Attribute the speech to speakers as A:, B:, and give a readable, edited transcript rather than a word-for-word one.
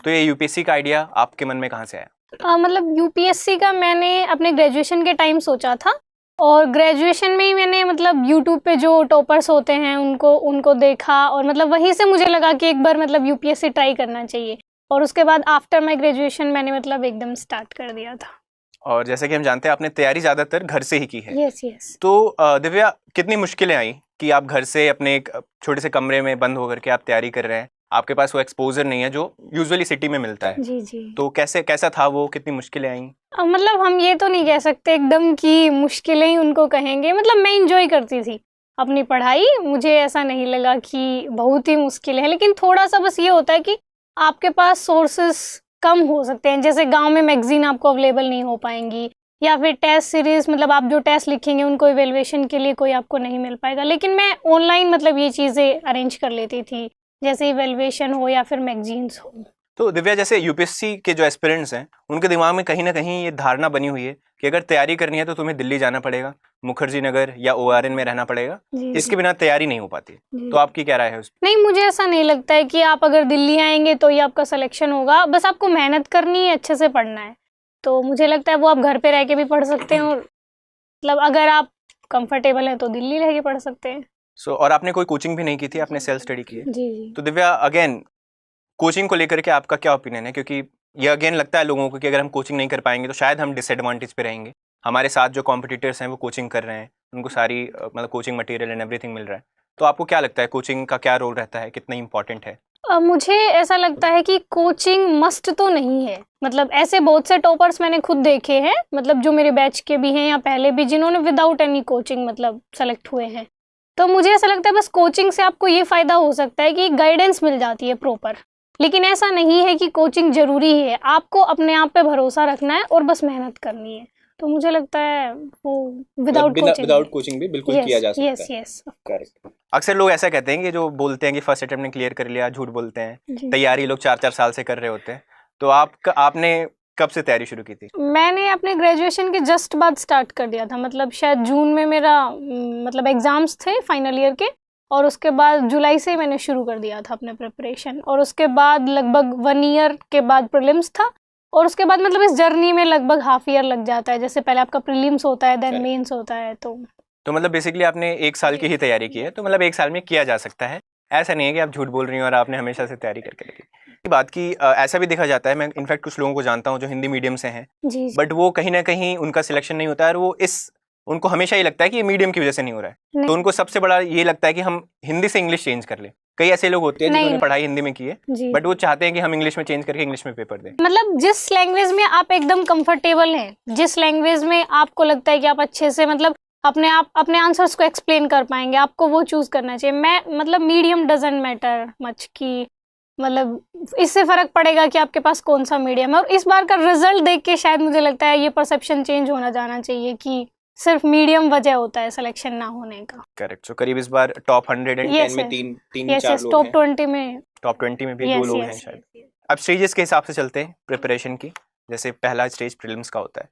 A: तो ये यूपीएससी का आइडिया आपके मन में कहाँ से आया?
B: मतलब यूपीएससी का मैंने अपने ग्रेजुएशन के टाइम सोचा था, और ग्रेजुएशन में ही मैंने मतलब यूट्यूब पे जो टॉपर्स होते हैं उनको देखा, और मतलब वहीं से मुझे लगा कि एक बार मतलब यूपीएससी ट्राई करना चाहिए, और उसके बाद आफ्टर माय ग्रेजुएशन मैंने मतलब एकदम स्टार्ट कर दिया था।
A: और जैसे कि हम जानते हैं आपने तैयारी ज़्यादातर घर से ही की है।
B: यस।
A: तो दिव्या, कितनी मुश्किलें आई कि आप घर से अपने एक छोटे से कमरे में बंद होकर के आप तैयारी कर रहे हैं, आपके पास वो एक्सपोजर नहीं है जो यूजुअली सिटी में मिलता है।
B: जी।
A: तो कैसा था वो, कितनी मुश्किलें आई?
B: मतलब हम ये तो नहीं कह सकते एकदम कि मुश्किलें ही उनको कहेंगे, मतलब मैं इंजॉय करती थी अपनी पढ़ाई, मुझे ऐसा नहीं लगा कि बहुत ही मुश्किल है, लेकिन थोड़ा सा बस ये होता है कि आपके पास सोर्सेस कम हो सकते हैं, जैसे गांव में मैगजीन आपको अवेलेबल नहीं हो पाएंगी, या फिर टेस्ट सीरीज, मतलब आप जो टेस्ट लिखेंगे उनको इवेल्युएशन के लिए कोई आपको नहीं मिल पाएगा, लेकिन मैं ऑनलाइन मतलब ये चीज़ें अरेंज कर लेती थी, जैसे इवेल्युएशन हो या फिर मैगजीन्स हो।
A: तो दिव्या, जैसे यूपीएससी के जो एस्पिरेंट्स हैं उनके दिमाग में कहीं ना कहीं ये धारणा बनी हुई है कि अगर तैयारी करनी है तो तुम्हें दिल्ली जाना पड़ेगा, मुखर्जी नगर या ओआरएन में रहना पड़ेगा, इसके बिना तैयारी नहीं हो पाती। तो आपकी क्या राय है उस पर?
B: नहीं, मुझे ऐसा नहीं लगता है कि आप अगर दिल्ली आएंगे तो ही आपका सिलेक्शन होगा, बस आपको मेहनत करनी है, अच्छे से पढ़ना है। तो मुझे लगता है वो आप घर पे रह के भी पढ़ सकते हैं, और मतलब अगर आप कंफर्टेबल हैं तो दिल्ली रह के पढ़ सकते हैं।
A: और आपने कोई कोचिंग भी नहीं की थी, आपने सेल्फ स्टडी की है?
B: जी।
A: तो दिव्या, अगेन कोचिंग को लेकर के आपका क्या ओपिनियन है? क्योंकि ये अगेन लगता है लोगों को कि अगर हम कोचिंग नहीं कर पाएंगे तो शायद हम डिसएडवांटेज पे रहेंगे। हमारे साथ जो कॉम्पिटिटर्स हैं वो कोचिंग कर रहे हैं, उनको सारी मतलब कोचिंग मटेरियल एंड एवरीथिंग मिल रहा है। तो आपको क्या लगता है कोचिंग का क्या रोल रहता है, कितना इंपॉर्टेंट है?
B: मुझे ऐसा लगता है कि कोचिंग मस्ट तो नहीं है, मतलब ऐसे बहुत से टॉपर्स मैंने खुद देखे हैं, मतलब जो मेरे बैच के भी हैं या पहले भी, जिन्होंने विदाउट एनी कोचिंग मतलब सेलेक्ट हुए हैं। तो मुझे ऐसा लगता है बस कोचिंग से आपको ये फ़ायदा हो सकता है कि गाइडेंस मिल जाती है प्रॉपर, लेकिन ऐसा नहीं है कि कोचिंग ज़रूरी है, आपको अपने आप पे भरोसा रखना है और बस मेहनत करनी है। तो मुझे लगता है वो विदाउट
A: कोचिंग भी बिल्कुल किया जा सकता है।
B: यस।
A: करेक्ट। अक्सर लोग ऐसा कहते हैं कि जो बोलते हैं कि फर्स्ट अटेम्प्ट में क्लियर कर लिया, झूठ बोलते हैं। तैयारी लोग 4-4 साल से कर रहे होते हैं। तो आपने कब से तैयारी शुरू की थी?
B: मैंने अपने ग्रेजुएशन के जस्ट बाद स्टार्ट कर दिया था, मतलब शायद जून में मेरा मतलब एग्ज़ाम्स थे फाइनल ईयर के, और उसके बाद जुलाई से मैंने शुरू कर दिया था अपने प्रिपरेशन, और उसके बाद लगभग 1 ईयर के बाद प्रीलिम्स था, और उसके बाद मतलब इस जर्नी में लगभग हाफ ईयर लग जाता है, जैसे पहले आपका प्रीलिम्स होता है, देन मेंस होता है। तो
A: मतलब बेसिकली आपने 1 साल की ही तैयारी की है, तो मतलब 1 साल में किया जा सकता है। ऐसा नहीं है कि आप झूठ बोल रही हैं और आपने हमेशा से तैयारी करके रखी। बात की ऐसा भी देखा जाता है, मैं इनफैक्ट कुछ लोगों को जानता हूँ जो हिंदी मीडियम से हैं, बट वो कहीं ना कहीं उनका सिलेक्शन नहीं होता है, और वो उनको हमेशा ये लगता है कि ये मीडियम की वजह से नहीं हो रहा है। तो उनको सबसे बड़ा ये लगता है कि हम हिंदी से इंग्लिश चेंज कर लें। कई ऐसे लोग होते हैं जिन्होंने पढ़ाई हिंदी में की है, बट वो चाहते हैं कि हम इंग्लिश में चेंज करके इंग्लिश में पेपर दें।
B: मतलब जिस लैंग्वेज में आप एकदम कंफर्टेबल हैं, जिस लैंग्वेज में आपको लगता है कि आप अच्छे से मतलब अपने आंसर्स को एक्सप्लेन कर पाएंगे, आपको वो चूज करना चाहिए। मैं मतलब मीडियम डजंट मैटर मच की, मतलब इससे फर्क पड़ेगा कि आपके पास कौन सा मीडियम है, और इस बार का रिजल्ट देख के शायद मुझे लगता है ये परसेप्शन चेंज होना जाना चाहिए कि सिर्फ मीडियम वजह होता है सिलेक्शन ना होने का।
A: करेक्ट। सो करीब इस बार टॉप 110 में तीन चार लोग हैं। टॉप 20 में भी 2 लोग हैं शायद। अब स्टेजेस के हिसाब से चलते हैं प्रिपरेशन की। जैसे पहला स्टेज प्रीलिम्स का होता है,